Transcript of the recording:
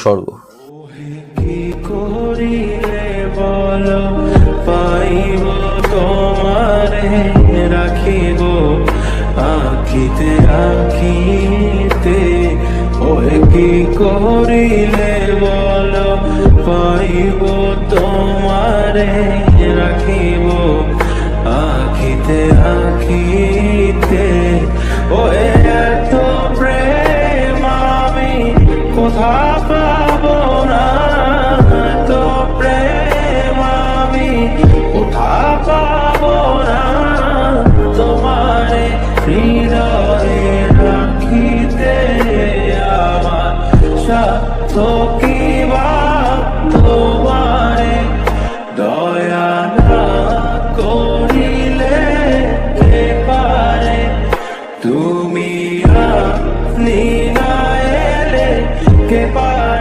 স্বর্গ। কি করিলে বলো পাইব তোমারে, রাখিব আখিতে আখিতে। ওহে কি করিলে বলো পাইব তোমারে, রাখিব আখিতে আখিতে। ওহে এত প্রেম আমি কোথা পাবো না, তো প্রেম আমি কোথা পাবো না। তোমারে হৃদয়ে রাখিতে আমার সাধ্য কি বা